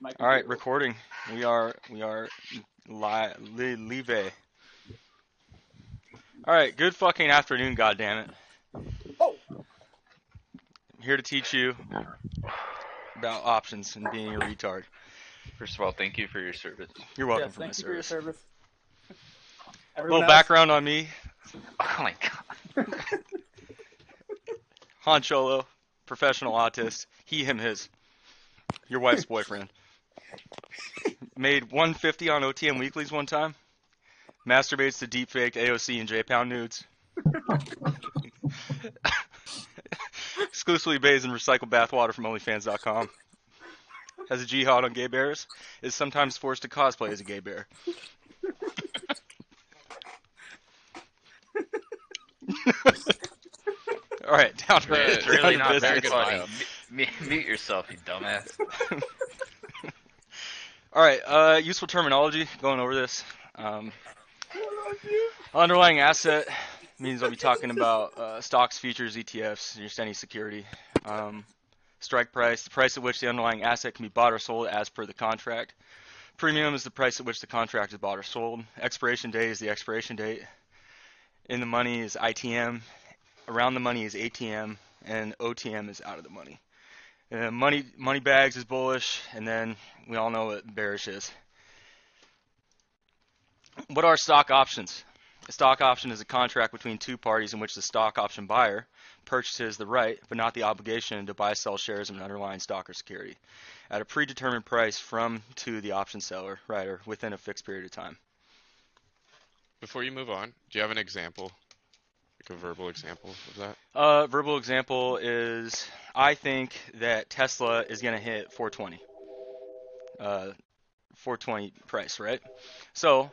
All right, recording. We are live. All right, good fucking afternoon, goddammit. Oh, I'm here to teach you about options and being a retard. First of all, thank you for your service. You're welcome yes, for my thank you for your service. service. A Everyone little else? background on me: Oh my god. Han Cholo, professional autist. He, him, his. Your wife's boyfriend. Made 150 on OTM weeklies one time. Masturbates to deepfaked AOC and J-Pound nudes. Exclusively bathes in recycled bathwater from OnlyFans.com. Has a jihad on gay bears. Is sometimes forced to cosplay as a gay bear. All right, down to, It's down really to not very business. funny. Mute yourself, you dumbass. All right, useful terminology. Going over this. Underlying asset means I'll be talking about stocks, futures, ETFs, just any security. Strike price, the price at which the underlying asset can be bought or sold as per the contract. Premium is the price at which the contract is bought or sold. Expiration date is the expiration date. In the money is ITM. Around the money is ATM, and OTM is out of the money. Money bags is bullish, and then we all know what bearish is. What are stock options? A stock option is a contract between two parties in which the stock option buyer purchases the right, but not the obligation, to buy or sell shares of an underlying stock or security at a predetermined price from to the option seller, writer, within a fixed period of time. Before you move on, do you have an example? Like a verbal example of that? Verbal example is I think that Tesla is going to hit 420. 420 price, right? So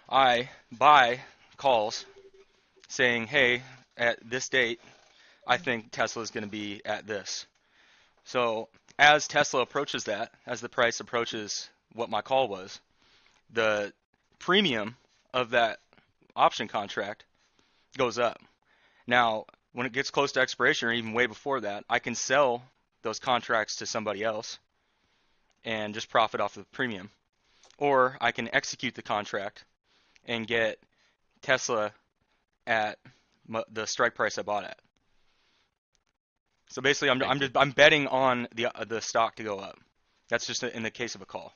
I buy calls saying, hey, at this date, I think Tesla is going to be at this. So as Tesla approaches that, as the price approaches what my call was, the premium of that option contract goes up. Now, when it gets close to expiration, or even way before that, I can sell those contracts to somebody else and just profit off the premium. Or I can execute the contract and get Tesla at the strike price I bought at. So basically, I'm betting on the stock to go up. That's just in the case of a call.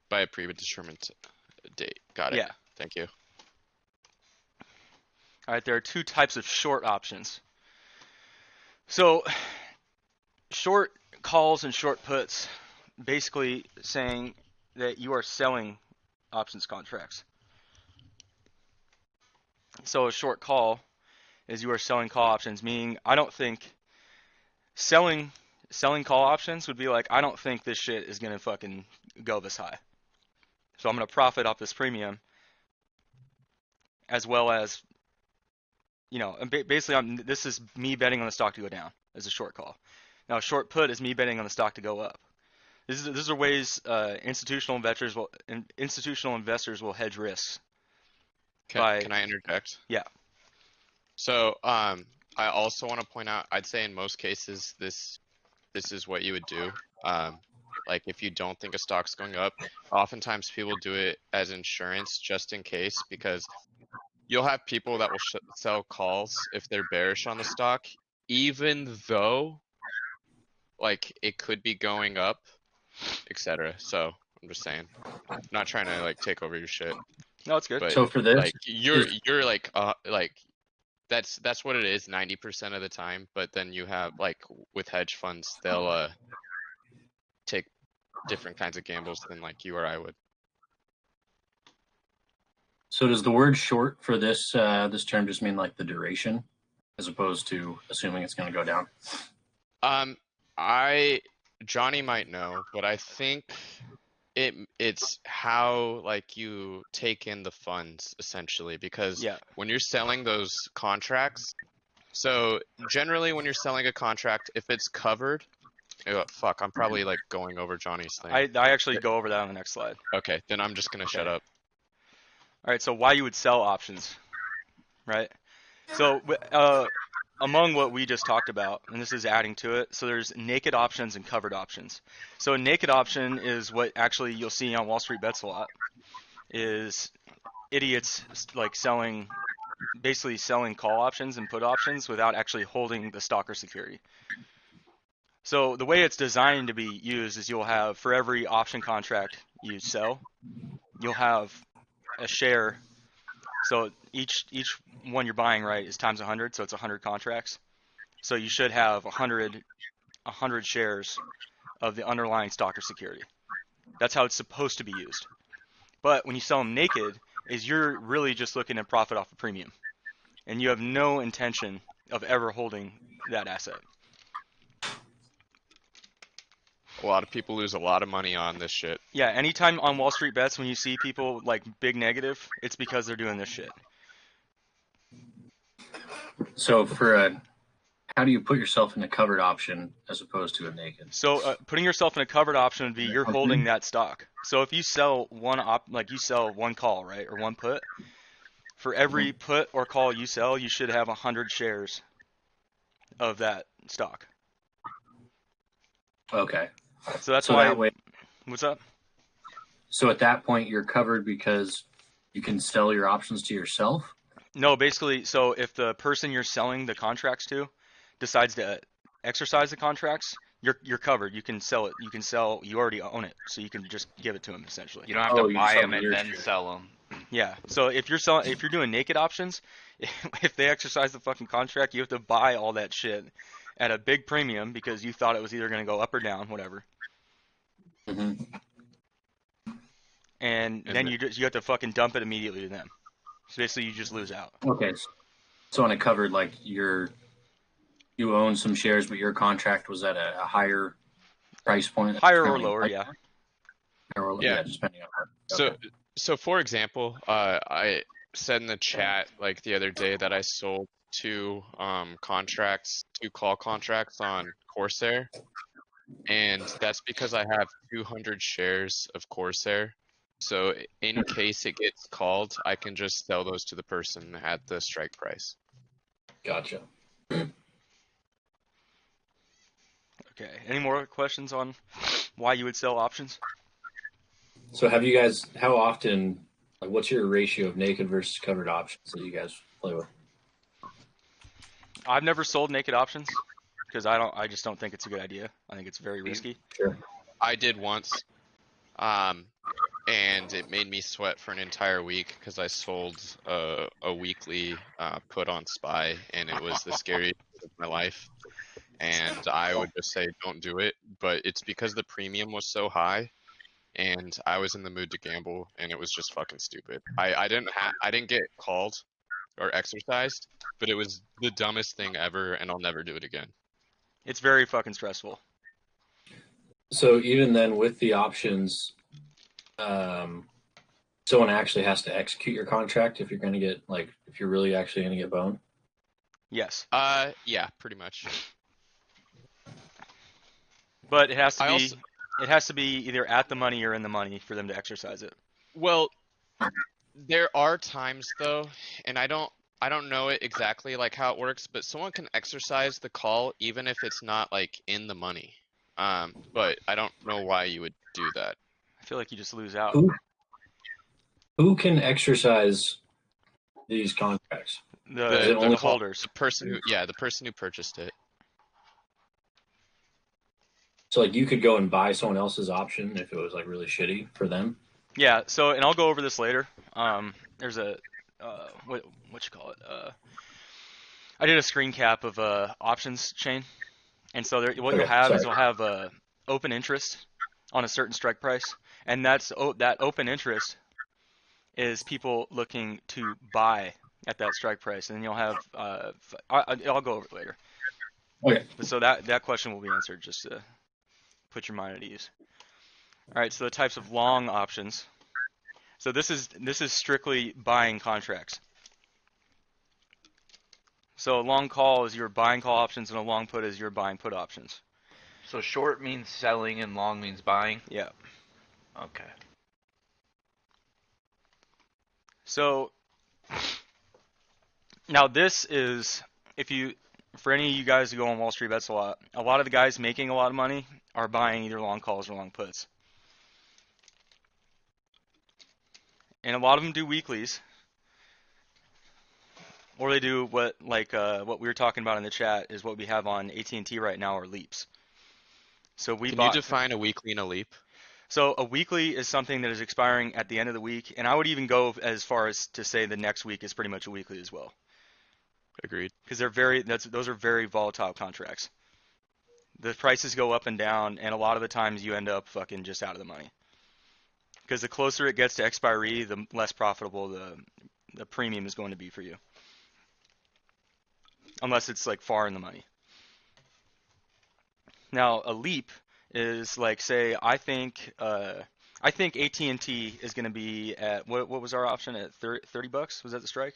By a predetermined date. Got it. Yeah. Thank you. All right, there are two types of short options. So short calls and short puts, basically saying that you are selling options contracts. So a short call is you are selling call options, meaning I don't think selling call options would be like, I don't think this shit is gonna fucking go this high. So I'm gonna profit off this premium, as well as, you know, basically this is me betting on the stock to go down as a short call. Now a short put is me betting on the stock to go up. These are ways institutional investors will hedge risks. Can I interject? Yeah. So, I also want to point out, I'd say in most cases, this is what you would do. Like if you don't think a stock's going up, oftentimes people do it as insurance just in case, because you'll have people that will sell calls if they're bearish on the stock, even though like it could be going up, etc. So I'm just saying, I'm not trying to like take over your shit, No, it's good. but So for this, like you're like that's what it is 90% of the time. But then you have like with hedge funds, they'll take different kinds of gambles than like you or I would. so does the word short for this this term just mean like the duration, as opposed to assuming it's going to go down? Johnny might know, but I think it's how like you take in the funds essentially, because Yeah. when you're selling those contracts, so generally when you're selling a contract, if it's covered, fuck, I'm probably like going over Johnny's thing. I actually go over that on the next slide. Okay, then I'm just gonna shut up. All right, so why you would sell options, right? So among what we just talked about, and this is adding to it, so there's naked options and covered options. So a naked option is what actually you'll see on Wall Street Bets a lot, is idiots like basically selling call options and put options without actually holding the stock or security. So the way it's designed to be used is you'll have, for every option contract you sell, you'll have a share. So each one you're buying, right, is times 100, so it's 100 contracts. So you should have 100 shares of the underlying stock or security. That's how it's supposed to be used. But when you sell them naked, is you're really just looking at profit off a premium, and you have no intention of ever holding that asset. A lot of people lose a lot of money on this shit. Yeah, anytime on Wall Street Bets when you see people like big negative, it's because they're doing this shit. So how do you put yourself in a covered option as opposed to a naked? So putting yourself in a covered option would be you're Okay. holding that stock. So if you sell you sell one call, right, or one put, for every put or call you sell, you should have 100 shares of that stock. Okay. So that's So why. that way, What's up? so at that point, you're covered because you can sell your options to yourself. No, basically, so if the person you're selling the contracts to decides to exercise the contracts, you're covered. You can sell it. You already own it, so you can just give it to them essentially. You don't have Oh, to you buy sell them and your then share. sell them. Yeah. So if you're doing naked options, if they exercise the fucking contract, you have to buy all that shit at a big premium because you thought it was either going to go up or down, whatever. hmm And then you have to fucking dump it immediately to them. So basically, you just lose out. Okay. So on a covered, like you own some shares, but your contract was at a higher price point. Higher or Currently, lower, like, yeah. yeah, just depending on. So, Okay. so for example, I said in the chat like the other day that I sold two call contracts on Corsair, and that's because I have 200 shares of Corsair. So in case it gets called, I can just sell those to the person at the strike price. Gotcha. Okay. Any more questions on why you would sell options? So have you guys? How often? Like, what's your ratio of naked versus covered options that you guys play with? I've never sold naked options because I just don't think it's a good idea. I think it's very risky. Sure. I did once, and it made me sweat for an entire week because I sold a weekly put on SPY, and it was the scariest of my life. And I would just say don't do it, but it's because the premium was so high, and I was in the mood to gamble, and it was just fucking stupid. I didn't get called or exercised, but it was the dumbest thing ever, and I'll never do it again. It's very fucking stressful. So even then, with the options, someone actually has to execute your contract if you're going to get if you're really actually going to get boned. Yes, Yeah, pretty much. but it has to I be also- it has to be either at the money or in the money for them to exercise it. Well, there are times though, and I don't know it exactly like how it works, but someone can exercise the call even if it's not like in the money. But I don't know why you would do that. I feel like you just lose out. Who can exercise these contracts? The only holders. The person who purchased it. So you could go and buy someone else's option if it was really shitty for them. Yeah. So, and I'll go over this later. There's a what you call it? I did a screen cap of options chain, and so what you'll Okay, have is sorry. you'll have open interest on a certain strike price, and that open interest is people looking to buy at that strike price, and then you'll have I'll go over it later. Okay. So that question will be answered, just to put your mind at ease. All right, so the types of long options. So this is strictly buying contracts. So a long call is your buying call options, and a long put is your buying put options. So short means selling and long means buying? Yeah. Okay. So now this is, if you for any of you guys who go on Wall Street Bets a lot of the guys making a lot of money are buying either long calls or long puts. And a lot of them do weeklies, or they do what we were talking about in the chat is what we have on AT&T right now are leaps. So we Can bought. you define a weekly and a leap? So a weekly is something that is expiring at the end of the week, and I would even go as far as to say the next week is pretty much a weekly as well, Agreed. because those are very volatile contracts. The prices go up and down, and a lot of the times you end up fucking just out of the money. Because the closer it gets to expiry, the less profitable the premium is going to be for you, unless it's like far in the money. Now a leap is like, say I think AT&T is going to be at what was our option at $30? Was that the strike?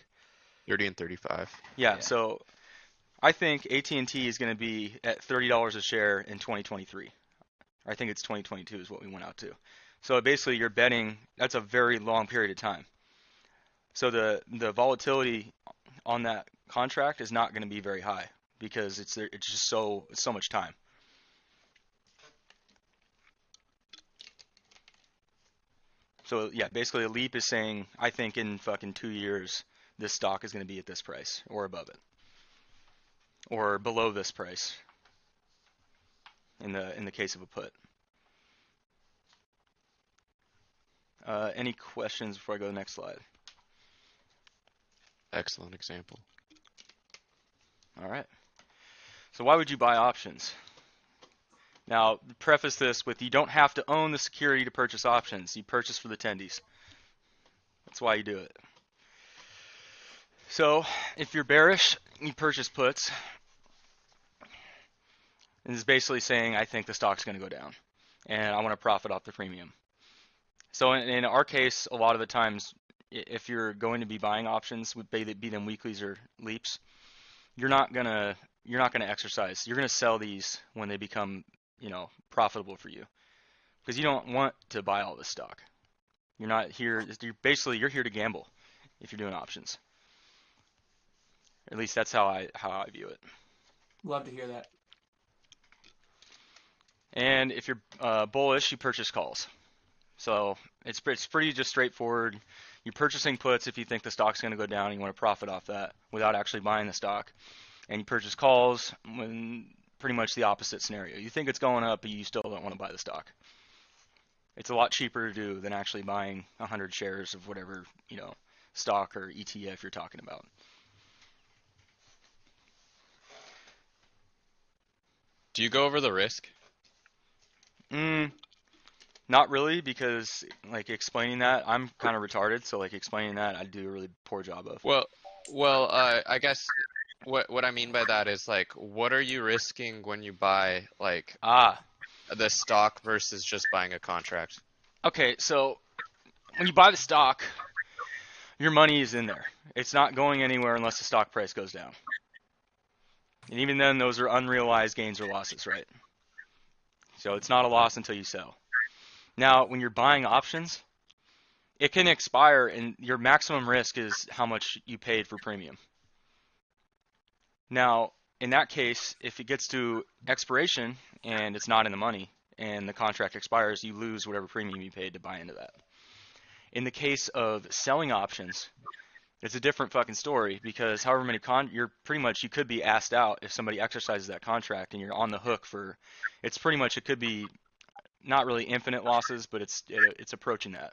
30 and 35. Yeah. Yeah. So I think AT&T is going to be at $30 a share in 2023. I think it's 2022 is what we went out to. So basically you're betting, that's a very long period of time. So the volatility on that contract is not going to be very high because it's just so much time. So yeah, basically a leap is saying I think in fucking 2 years this stock is going to be at this price or above it or below this price in the case of a put. Any questions before I go to the next slide? Excellent example. All right. So why would you buy options? Now, preface this with you don't have to own the security to purchase options. You purchase for the tendies. That's why you do it. So if you're bearish, you purchase puts. And it's basically saying I think the stock's going to go down, and I want to profit off the premium. So in our case, a lot of the times, if you're going to be buying options, be them weeklies or leaps, you're not gonna exercise. You're gonna sell these when they become, profitable for you, because you don't want to buy all this stock. You're not here. You're here to gamble if you're doing options. At least that's how I view it. Love to hear that. And if you're bullish, you purchase calls. So it's pretty just straightforward. You're purchasing puts if you think the stock's going to go down and you want to profit off that without actually buying the stock. And you purchase calls when pretty much the opposite scenario. You think it's going up, but you still don't want to buy the stock. It's a lot cheaper to do than actually buying 100 shares of whatever, stock or ETF you're talking about. Do you go over the risk? Not really, because explaining that, I'm kind of retarded, so explaining that I do a really poor job of. Well, I guess what I mean by that is what are you risking when you buy the stock versus just buying a contract? Okay, so when you buy the stock, your money is in there. It's not going anywhere unless the stock price goes down. And even then, those are unrealized gains or losses, right? So it's not a loss until you sell. Now, when you're buying options, it can expire, and your maximum risk is how much you paid for premium. Now, in that case, if it gets to expiration and it's not in the money and the contract expires, you lose whatever premium you paid to buy into that. In the case of selling options, it's a different fucking story, because however many you could be asked out if somebody exercises that contract, and you're on the hook for, it could be not really infinite losses, but it's approaching that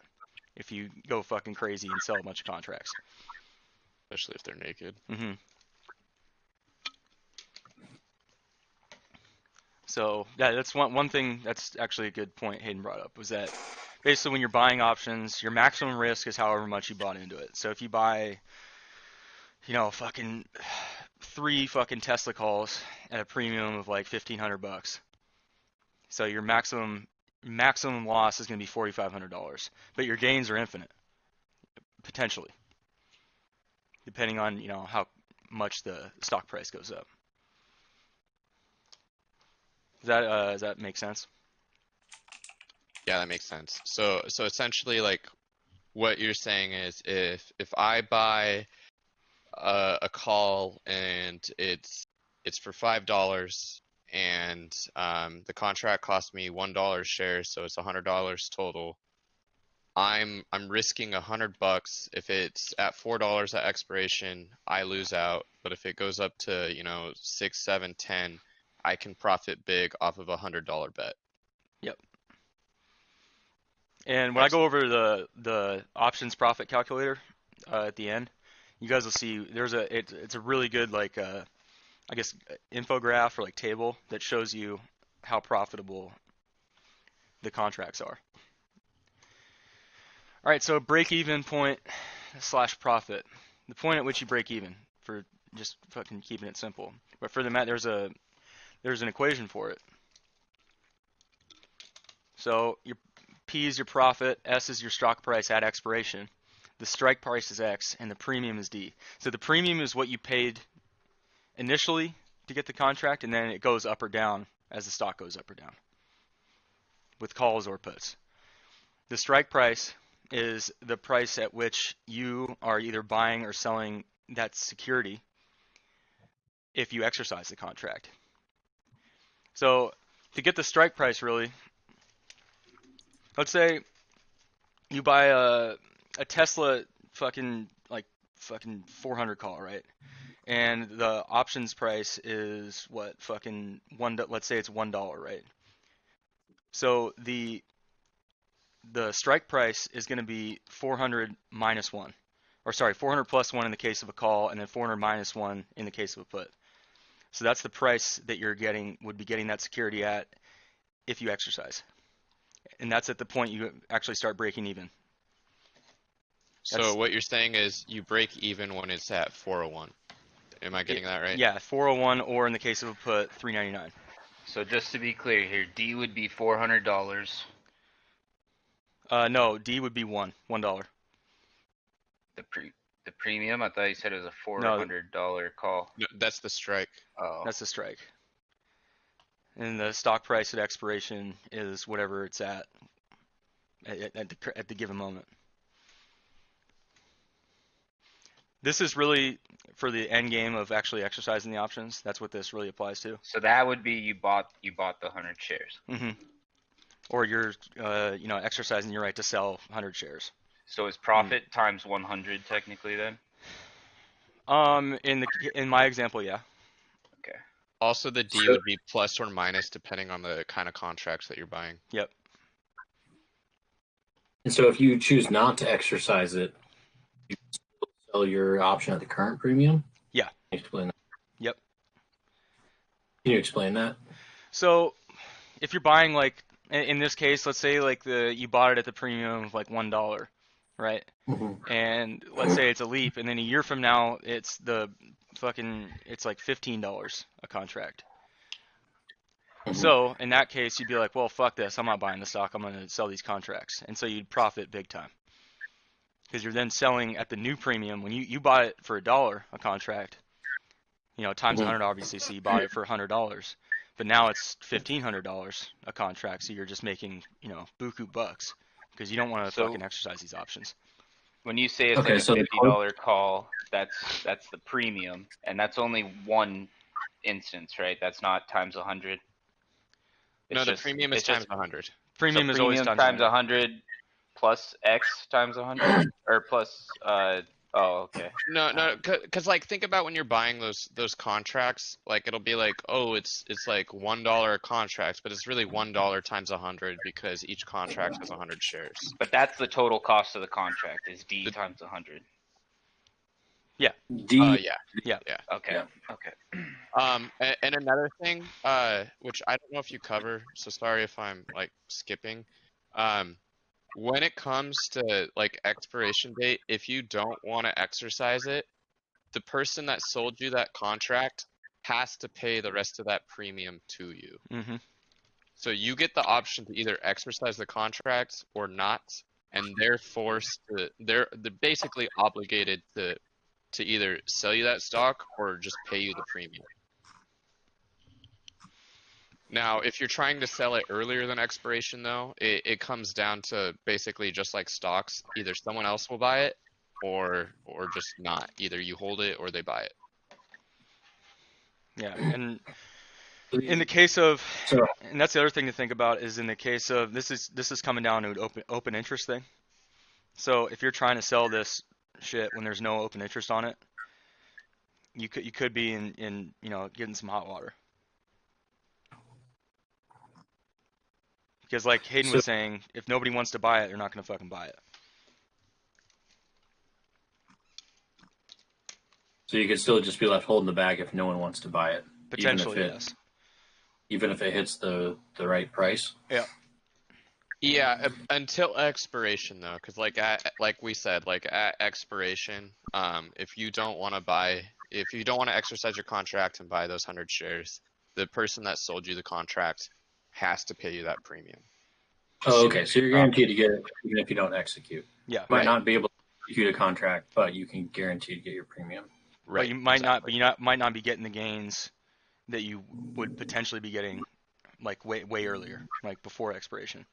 if you go fucking crazy and sell a bunch of contracts. Especially if they're naked. Mm-hmm. So yeah, that's one thing that's actually a good point Hayden brought up, was that basically when you're buying options, your maximum risk is however much you bought into it. So if you buy, fucking 3 fucking Tesla calls at a premium of $1,500, so your maximum loss is going to be $4,500, but your gains are infinite, potentially, depending on how much the stock price goes up. Does that make sense? Yeah, that makes sense. So essentially, what you're saying is if I buy a call and it's it's for $5, and the contract cost me $1 share, so it's $100 total. I'm risking $100. If it's at $4 at expiration, I lose out. But if it goes up to, you know, 6, 7, 10, I can profit big off of a $100 bet. Yep. And when I go over the options profit calculator at the end, you guys will see it's a really good like I guess infograph or like table that shows you how profitable the contracts are. All right, so break even point / profit. The point at which you break even, for just fucking keeping it simple. But for the math, there's an equation for it. So your P is your profit, S is your stock price at expiration, the strike price is X, and the premium is D. So the premium is what you paid initially to get the contract, and then it goes up or down as the stock goes up or down with calls or puts. The strike price is the price at which you are either buying or selling that security if you exercise the contract. So to get the strike price, really, let's say you buy a Tesla fucking 400 call, right? And the options price is what, fucking let's say it's $1, right? So the strike price is going to be 400 minus 1. Or sorry, 400 plus 1 in the case of a call, and then 400 minus 1 in the case of a put. So that's the price that would be getting that security at if you exercise. And that's at the point you actually start breaking even. So what you're saying is you break even when it's at 401. Am I getting that right? Yeah, 401, or in the case of a put, 399. So just to be clear here, D would be $400. No, D would be $1. The premium, I thought you said it was a $400 call. No, that's the strike. Oh, That's the strike. And the stock price at expiration is whatever it's at the given moment. This is really for the end game of actually exercising the options. That's what this really applies to. so that would be you bought the 100 shares. Mm-hmm. Or you're exercising your right to sell 100 shares. So is profit times 100 technically then? In my example, yeah. Okay. Also, the D would be plus or minus depending on the kind of contracts that you're buying. Yep. And so if you choose not to exercise it, you can still sell your option at the current premium? Yeah. Can you explain that? Yep. Can you explain that? So if you're buying, like, in this case, let's say like you bought it at the premium of like $1, right? Mm-hmm. And let's say it's a leap, and then a year from now it's like $15 a contract. Mhm. So in that case, you'd be like, well, fuck this, I'm not buying the stock, I'm going to sell these contracts. And so you'd profit big time, because you're then selling at the new premium. When you bought it for $1 a contract, times 100 obviously, so you bought it for $100. But now it's $1,500 a contract, so you're just making, buku bucks, because you don't want to fucking exercise these options. When you say it's Okay, like so a the $50 call, that's the premium, and that's only one instance, right? That's not times 100. No, the premium is times 100. Premium So is always premium times 100. 100 plus X times 100, or plus okay. No, because like think about when you're buying those contracts, like it'll be like, oh, it's like $1 a contract, but it's really $1 times 100 because each contract has 100 shares. But that's the total cost of the contract is D times 100. D. Yeah. Okay. Yeah. Okay. And another thing, which I don't know if you cover, so sorry if I'm like skipping. When it comes to like expiration date, if you don't want to exercise it, the person that sold you that contract has to pay the rest of that premium to you. Mm-hmm. So you get the option to either exercise the contract or not, and they're basically obligated to either sell you that stock or just pay you the premium. Now, if you're trying to sell it earlier than expiration, though, it comes down to basically just like stocks. Either someone else will buy it or just not. Either you hold it or they buy it. Yeah, and in the case of, So and that's the other thing to think about is in the case of this is coming down to an open interest thing. So if you're trying to sell this shit when there's no open interest on it, you could be in getting some hot water. Because like Hayden so was saying, if nobody wants to buy it, they're not gonna fucking buy it. so you could still just be left holding the bag if no one wants to buy it, Potentially, yes. even if it hits the right price. Yeah. Yeah, until expiration though, because like we said, like at expiration, if you don't want to exercise your contract and buy those 100 shares, the person that sold you the contract has to pay you that premium. Oh, okay. So you're guaranteed to get it even if you don't execute. Yeah. You might Right. not be able to execute a contract, but you can guarantee to get your premium. Right. But you might exactly. might not be getting the gains that you would potentially be getting like way earlier, like before expiration.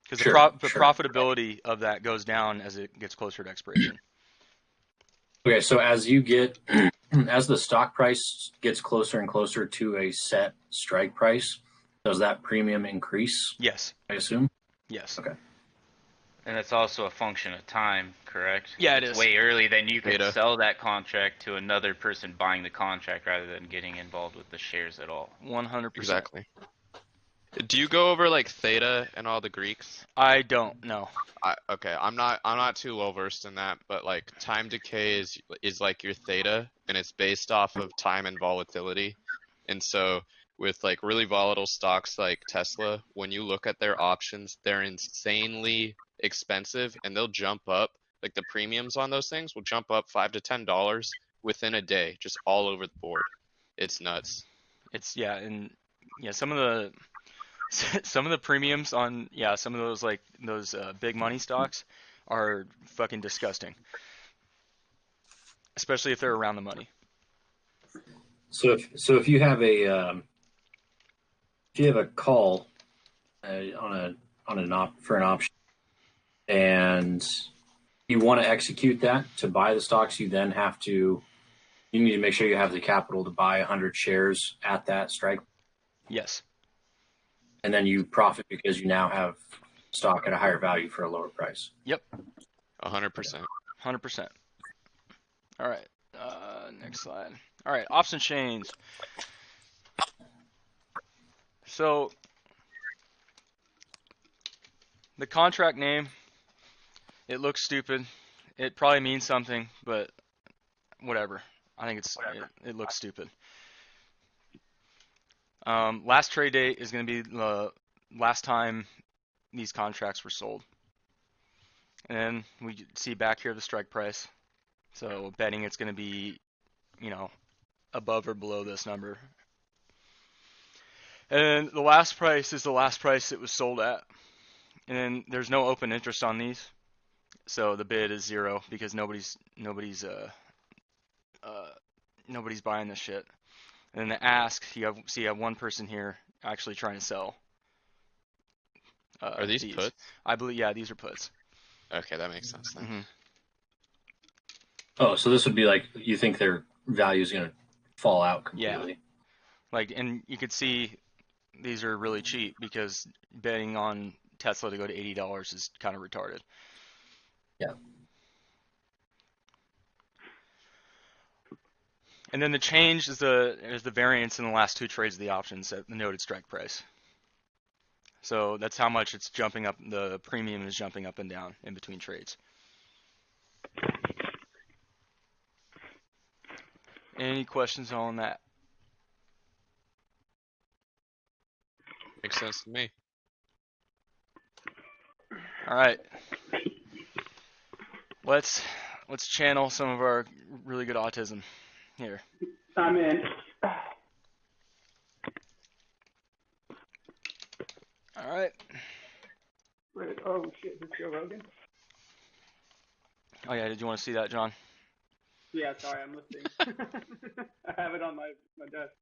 Because Sure, the sure. profitability of that goes down as it gets closer to expiration. Okay, so as you get as the stock price gets closer and closer to a set strike price, does that premium increase? Yes. I assume. Yes. Okay. And it's also a function of time, correct? Yeah, it It's is. way early, then you could Beta. sell that contract to another person buying the contract rather than getting involved with the shares at all. 100%. Exactly. Do you go over like theta and all the Greeks? I don't know. Okay, I'm not too well versed in that, but like time decay is like your theta, and it's based off of time and volatility. And so with like really volatile stocks like Tesla, when you look at their options, they're insanely expensive, and they'll jump up. Like the premiums on those things will jump up $5 to $10 within a day, just all over the board. It's nuts. It's and some of the some of the premiums on some of those like those big money stocks are fucking disgusting, especially if they're around the money. So if you have a call on an option and you want to execute that to buy the stocks, you need to make sure you have the capital to buy 100 shares at that strike, Yes. and then you profit because you now have stock at a higher value for a lower price. Yep. 100%. 100%. All right. Next slide. All right. Option chains. So the contract name, it looks stupid. It probably means something, but whatever. I think it looks stupid. Last trade date is going to be the last time these contracts were sold. And we see back here the strike price. So betting it's going to be, above or below this number. And the last price is the last price it was sold at. And there's no open interest on these. So the bid is 0 because nobody's buying this shit. And then the ask, you have one person here actually trying to sell. Are these puts? I believe, these are puts. Okay, that makes sense then. Mm-hmm. Oh, so this would be like you think their value is going to fall out completely. Yeah. And you could see these are really cheap because betting on Tesla to go to $80 is kind of retarded. Yeah. And then the change is the variance in the last 2 trades of the options at the noted strike price. So that's how much it's jumping up. The premium is jumping up and down in between trades. Any questions on that? Makes sense to me. All right. Let's channel some of our really good autism here. I'm in. All right. Wait, oh shit, this is Joe Rogan? Oh yeah, did you want to see that, John? Yeah, sorry, I'm listening. I have it on my desk.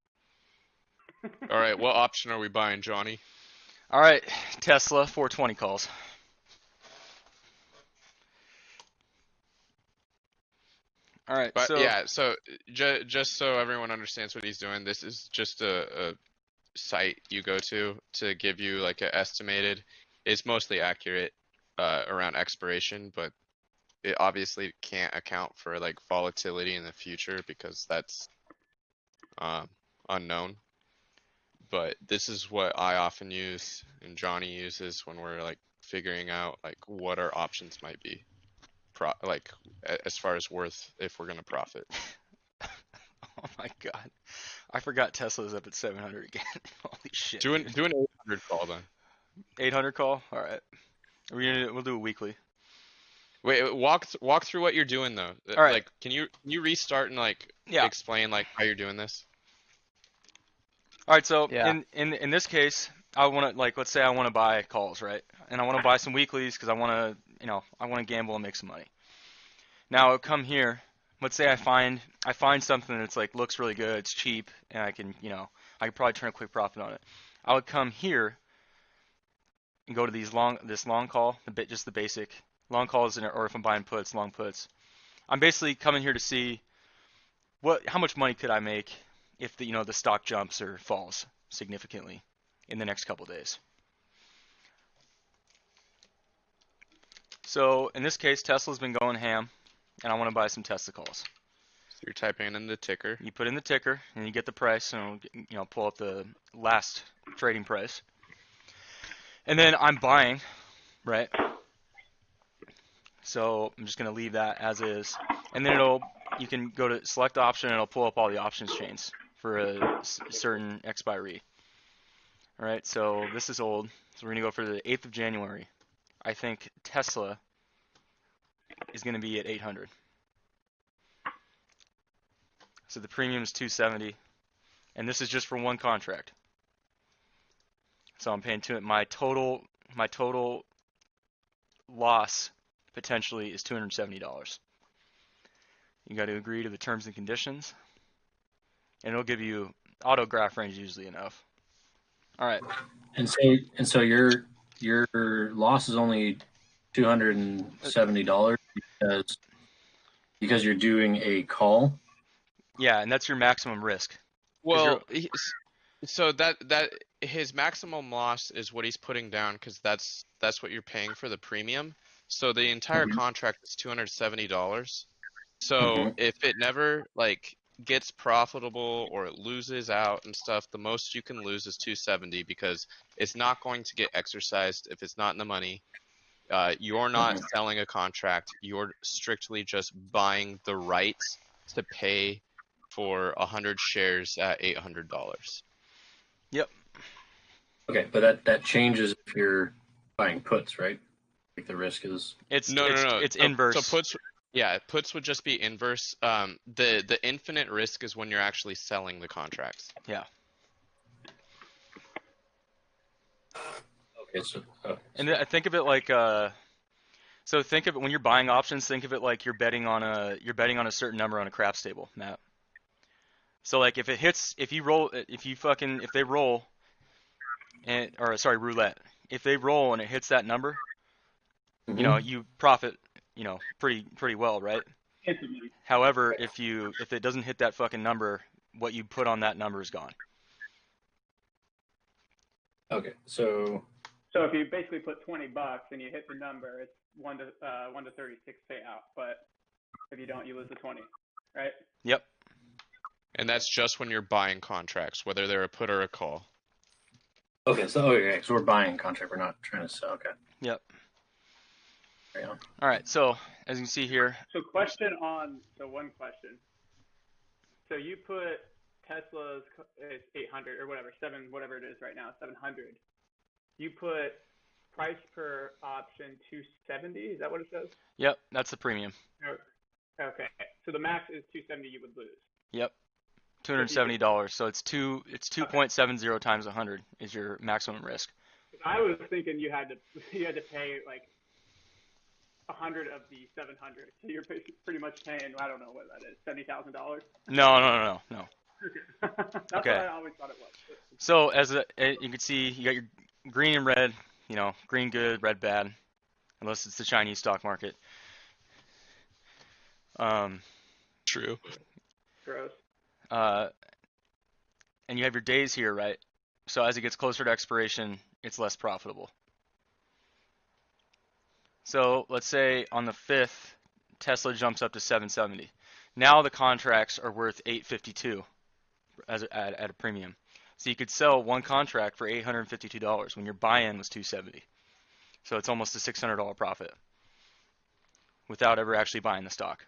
All right, what option are we buying, Johnny? All right, Tesla 420 calls. All right. But So yeah, so just so everyone understands what he's doing, this is just a site you go to give you like an estimated. It's mostly accurate around expiration, but it obviously can't account for like volatility in the future because that's unknown. But this is what I often use and Johnny uses when we're like figuring out like what our options might be, like as far as worth if we're gonna profit. oh my God, I forgot Tesla's up at 700 again. Holy shit. Do an Dude. do an 800 call then. 800 call. All right. We'll do a weekly. Wait, walk through what you're doing though. All right. Like, can you restart and like Yeah. explain like how you're doing this? All right. So Yeah. in this case, I want to like let's say I want to buy calls, right? And I want to buy some weeklies because I want to gamble and make some money. Now I'll come here. Let's say I find something that's like looks really good, it's cheap, and I can probably turn a quick profit on it. I would come here and go to this long call, just the basic long calls, or if I'm buying puts, long puts. I'm basically coming here to see how much money could I make if the stock jumps or falls significantly in the next couple days. So in this case, Tesla's been going ham, and I want to buy some Tesla calls. So you're typing in the ticker. You put in the ticker, and you get the price, and it'll pull up the last trading price. And then I'm buying, right? So I'm just going to leave that as is. And then you can go to select option, and it'll pull up all the options chains for a certain expiry. All right, so this is old. So we're going to go for the 8th of January. I think Tesla is going to be at 800. So the premium is 270, and this is just for one contract. So I'm paying my total loss potentially is $270. You got to agree to the terms and conditions, and it'll give you autograph range usually enough. All right. And so your loss is only $270 because you're doing a call. Yeah, and that's your maximum risk. Well, so that his maximum loss is what he's putting down because that's what you're paying for the premium. So the entire contract is $270. So if it never like gets profitable or it loses out and stuff, the most you can lose is 270 because it's not going to get exercised if it's not in the money. You're not selling a contract. You're strictly just buying the rights to pay for 100 shares at $800. Yep. Okay, but that changes if you're buying puts, right? Like the risk is. It's It's inverse. So puts would just be inverse. The infinite risk is when you're actually selling the contracts. Yeah. Okay, so. And I think of it like so think of it when you're buying options. Think of it like you're betting on a certain number on a craps table, Matt. So like if they roll, roulette. If they roll and it hits that number, you profit, pretty well, right? Instantly. However, if it doesn't hit that fucking number, what you put on that number is gone. Okay, so. So if you basically put $20 and you hit the number, it's 1 to 36 payout. But if you don't, you lose the 20, right? Yep. And that's just when you're buying contracts, whether they're a put or a call. Okay, so we're buying contract. We're not trying to sell. Okay. Yep. Carry on. All right. So as you can see here. So one question. So you put Tesla's 800 or whatever, whatever it is right now, 700. You put price per option 270. Is that what it says? Yep. That's the premium. Okay. So the max is 270. You would lose. Yep. $270. So it's 2.70 times 100 is your maximum risk. I was thinking you had to pay like 100 of the 700. So you're pretty much paying, I don't know what that is, $70,000. No. That's Okay. what I always thought it was. So you can see, you got your green and red. Green good, red bad, unless it's the Chinese stock market. True. Gross. And you have your days here, right? So as it gets closer to expiration, it's less profitable. So let's say on the 5th, Tesla jumps up to 770. Now the contracts are worth 852 at a premium. So you could sell one contract for $852 when your buy-in was 270. So it's almost a $600 profit without ever actually buying the stock.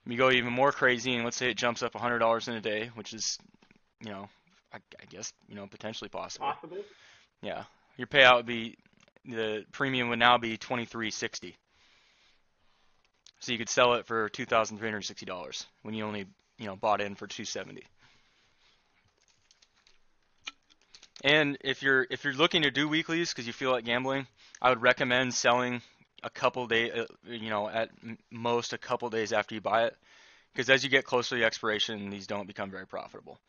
You go even more crazy, and let's say it jumps up $100 in a day, which is, I guess, potentially possible. Possible. Yeah, your payout would be, the premium would now be $23.60. So you could sell it for $2,360 when you only, bought in for $270. And if you're looking to do weeklies because you feel like gambling, I would recommend selling a couple days, at most a couple days after you buy it, because as you get closer to the expiration, these don't become very profitable.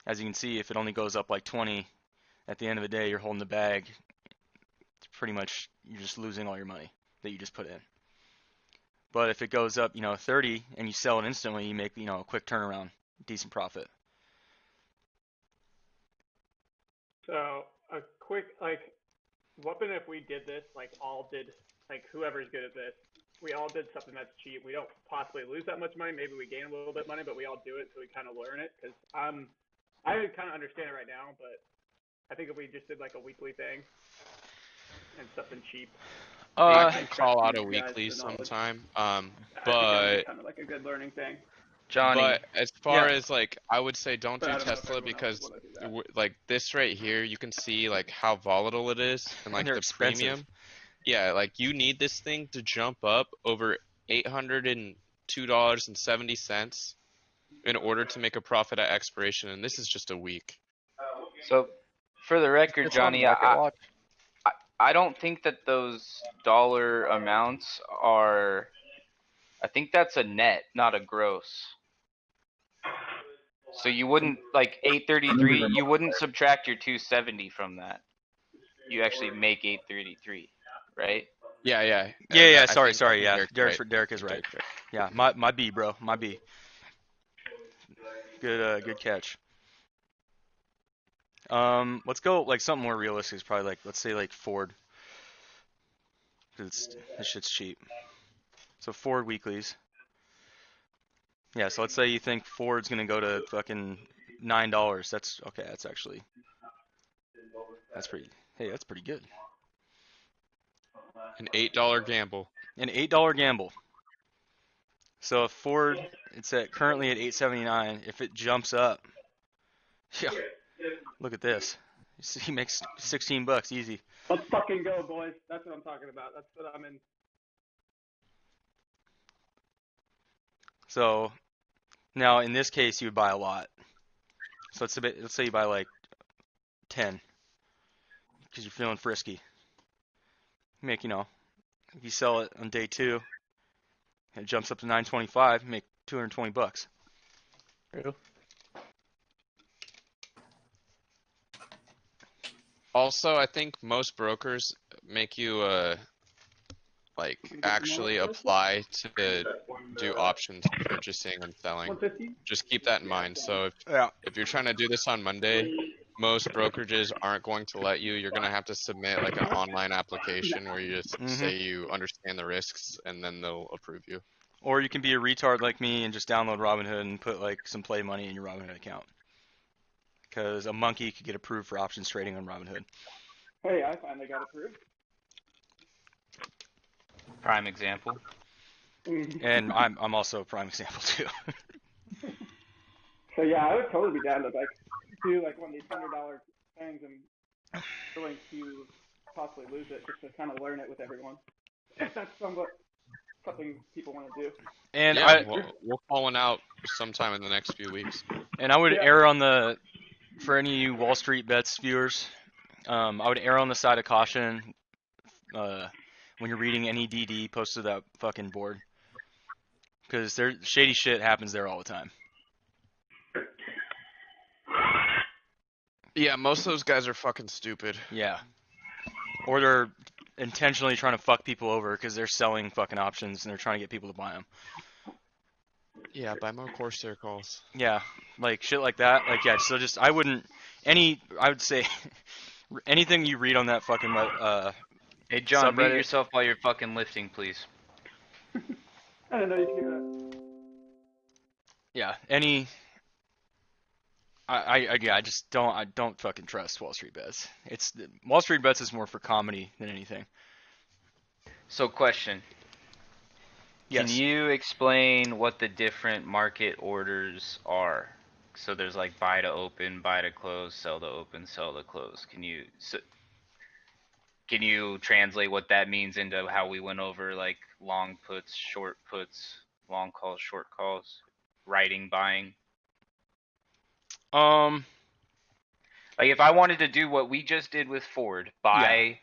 As you can see, if it only goes up like 20, at the end of the day, you're holding the bag. It's pretty much, you're just losing all your money that you just put in. But if it goes up, 30 and you sell it instantly, you make, a quick turnaround, decent profit. So a quick, what if we did this, whoever's good at this, we all did something that's cheap. We don't possibly lose that much money. Maybe we gain a little bit of money, but we all do it so we kind of learn it. Because I kind of understand it right now, but I think if we just did like a weekly thing and something cheap. I can call out a weekly sometime. But kind of like a good learning thing. Johnny, but as far as I would say don't But do I don't know if Tesla everyone else because would do that. this right here, you can see how volatile it is and And they're the expensive. premium. Yeah, you need this thing to jump up over $802.70 in order to make a profit at expiration, and this is just a week. so for the record, It's on Johnny, Market Watch. I don't think that those dollar amounts are. I think that's a net, not a gross. So you wouldn't 833. You wouldn't subtract your 270 from that. You actually make 833, right? Yeah. Yeah. I Sorry. think Yeah, Derek's Derek is right. Derek's right. Yeah, my B, bro, my B. Good catch. Let's go something more realistic. Is probably let's say Ford. Cause this shit's cheap. So Ford weeklies. Yeah, so let's say you think Ford's gonna go to fucking $9. That's okay. That's pretty. Hey, that's pretty good. An $8 gamble. An $8 gamble. So if Ford, it's currently at $8.79. If it jumps up, yeah, look at this. He makes $16 easy. Let's fucking go, boys. That's what I'm talking about. That's what I'm in. So now in this case, you would buy a lot. So let's say you buy 10 because you're feeling frisky. You make, if you sell it on day 2, and it jumps up to 925, you make $220. True. Also, I think most brokers make you actually apply to do options purchasing and selling. 150? Just keep that in mind. So Yeah. if you're trying to do this on Monday, most brokerages aren't going to let you. You're going to have to submit an online application where you just say you understand the risks, and then they'll approve you. Or you can be a retard like me and just download Robinhood and put some play money in your Robinhood account. Because a monkey could get approved for options trading on Robinhood. Hey, I finally got approved. Prime example. And I'm also a prime example too. So yeah, I would totally be down to do one of these $100 things and willing to possibly lose it just to kind of learn it with everyone. If that's something people want to do. And yeah, we'll call one out sometime in the next few weeks. And I would err on for any of you Wall Street Bets viewers, I would err on the side of caution when you're reading any DD posted to that fucking board. Because shady shit happens there all the time. Yeah, most of those guys are fucking stupid. Yeah. Or they're intentionally trying to fuck people over because they're selling fucking options and they're trying to get people to buy them. Yeah, buy more Corsair calls. Yeah, like shit like that. Like yeah, so just I would say anything you read on that fucking Hey, John, mute subreddit. yourself while you're fucking lifting, please. I didn't know you could do that. Yeah, I just don't fucking trust Wall Street Bets. Wall Street Bets is more for comedy than anything. So, question. Can Yes. you explain what the different market orders are? So there's like buy to open, buy to close, sell to open, sell to close. Can you translate what that means into how we went over like long puts, short puts, long calls, short calls, writing, buying? Um. Like if I wanted to do what we just did with Ford, buy,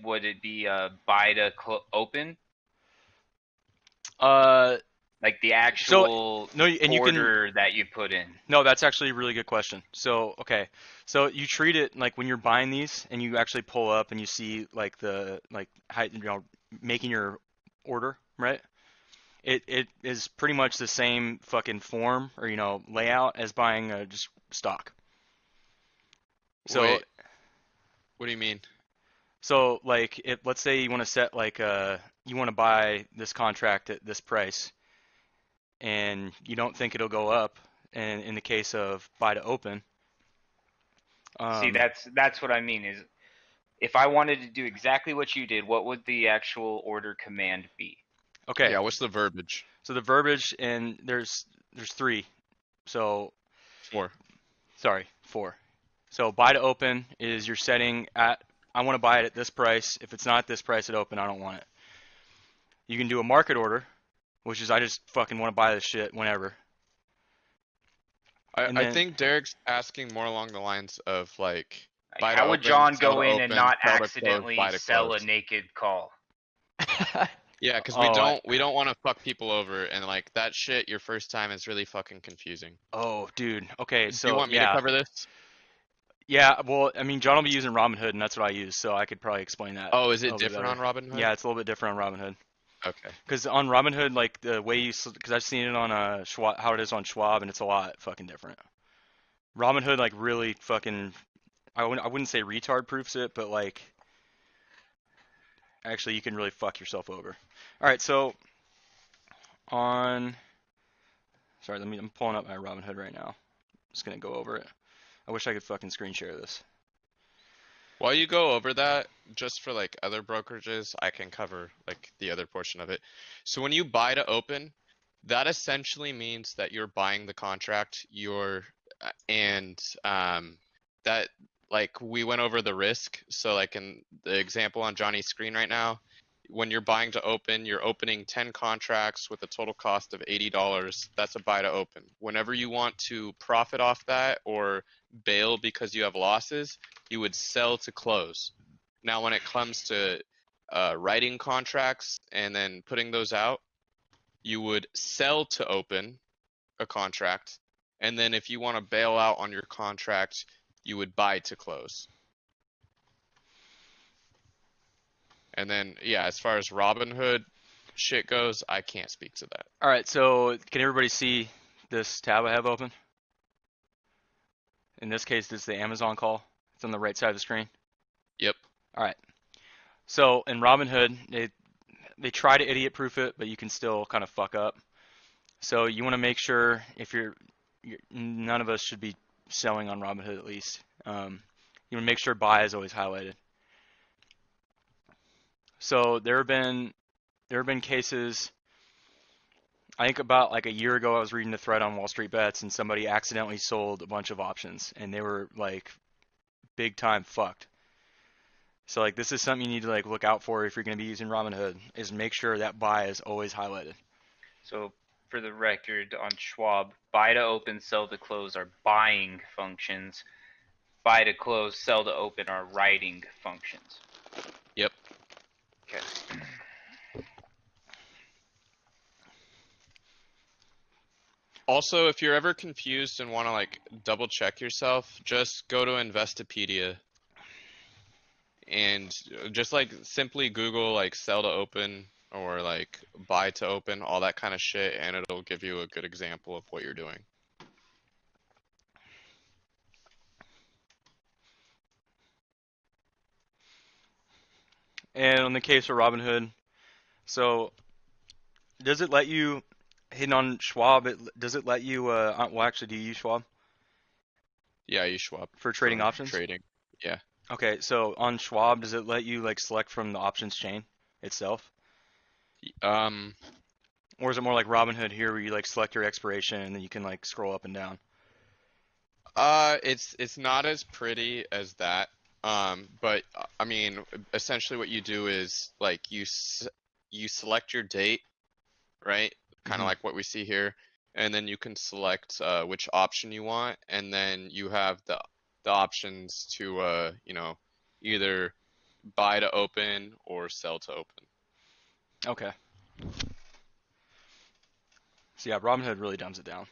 would it be buy to open? Like the actual No, and you can. order that you put in. No, that's actually a really good question. So, okay. So you treat it like when you're buying these and you actually pull up and you see like how, making your order, right? It is pretty much the same fucking form or layout as buying just stock. So Wait, what do you mean? so like let's say you want to set like you want to buy this contract at this price and you don't think it'll go up, and in the case of buy to open, See, that's what I mean is if I wanted to do exactly what you did, what would the actual order command be? okay. Yeah, what's the verbiage? So the verbiage, and there's three. So 4. sorry, four. So buy to open is you're setting at I want to buy it at this price. If it's not this price at open, I don't want it. You can do a market order, which is I just fucking want to buy this shit whenever. And I then- think Derek's asking more along the lines of like buy to How would open, John sell go to in and open, not sell to close, accidentally buy to sell a close. naked call? Yeah, because Oh, we don't want to fuck people over, and like that shit your first time is really fucking confusing. Oh, dude. Okay, Do so you want me to yeah, cover this? yeah. Well, I mean, John will be using Robinhood, and that's what I use, so I could probably explain that. Oh, is a it little bit different on better. Robinhood? Yeah, it's a little bit different on Robinhood. Okay. Because on Robinhood, like the way because I've seen it on Schwab, how it is on Schwab, and it's a lot fucking different. Robinhood like really fucking, I wouldn't say retard proofs it, but like actually you can really fuck yourself over. All right, so sorry, I'm pulling up my Robinhood right now. I'm just gonna go over it. I wish I could fucking screen share this. While you go over that, just for like other brokerages, I can cover like the other portion of it. So when you buy to open, that essentially means that you're buying the contract, that like we went over the risk. So like in the example on Johnny's screen right now, when you're buying to open, you're opening 10 contracts with a total cost of $80. That's a buy to open. Whenever you want to profit off that or bail because you have losses, you would sell to close. Now, when it comes to writing contracts and then putting those out, you would sell to open a contract. And then if you want to bail out on your contract, you would buy to close. And then, yeah, as far as Robinhood shit goes, I can't speak to that. All right, so can everybody see this tab I have open? In this case, this is the Amazon call. It's on the right side of the screen. Yep. All right. So in Robinhood, they try to idiot proof it, but you can still kind of fuck up. So you want to make sure if none of us should be selling on Robinhood at least. You want to make sure buy is always highlighted. So there have been cases. I think about like a year ago, I was reading a thread on Wall Street Bets, and somebody accidentally sold a bunch of options, and they were like big time fucked. So like this is something you need to like look out for if you're going to be using Robinhood, is make sure that buy is always highlighted. So for the record, on Schwab, buy to open, sell to close are buying functions. Buy to close, sell to open are writing functions. Yep. Okay. Also, if you're ever confused and want to like double check yourself, just go to Investopedia and just like simply Google like sell to open or like buy to open, all that kind of shit, and it'll give you a good example of what you're doing. And on the case of Robinhood, so does it let you hitting on Schwab? Does it let you? Well, actually, do you use Schwab Yeah, you Schwab for trading for options? trading. Yeah. Okay, so on Schwab, does it let you like select from the options chain itself, Um, or is it more like Robinhood here, where you like select your expiration and then you can like scroll up and down? it's not as pretty as that. But I mean, essentially what you do is like you select your date, right? Kind of Mhm. like what we see here, and then you can select which option you want, and then you have the options to you know, either buy to open or sell to open. Okay. So yeah, Robinhood really dumbs it down.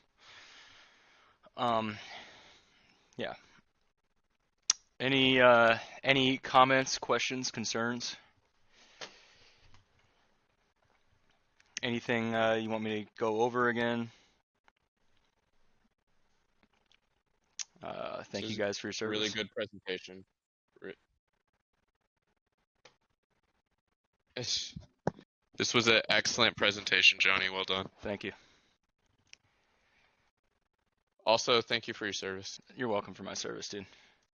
Yeah. Any comments, questions, concerns? Anything you want me to go over again? Thank This you is guys for your a really service. good presentation. This was an excellent presentation, Johnny. Well done. Thank you. Also, thank you for your service. You're welcome for my service, dude.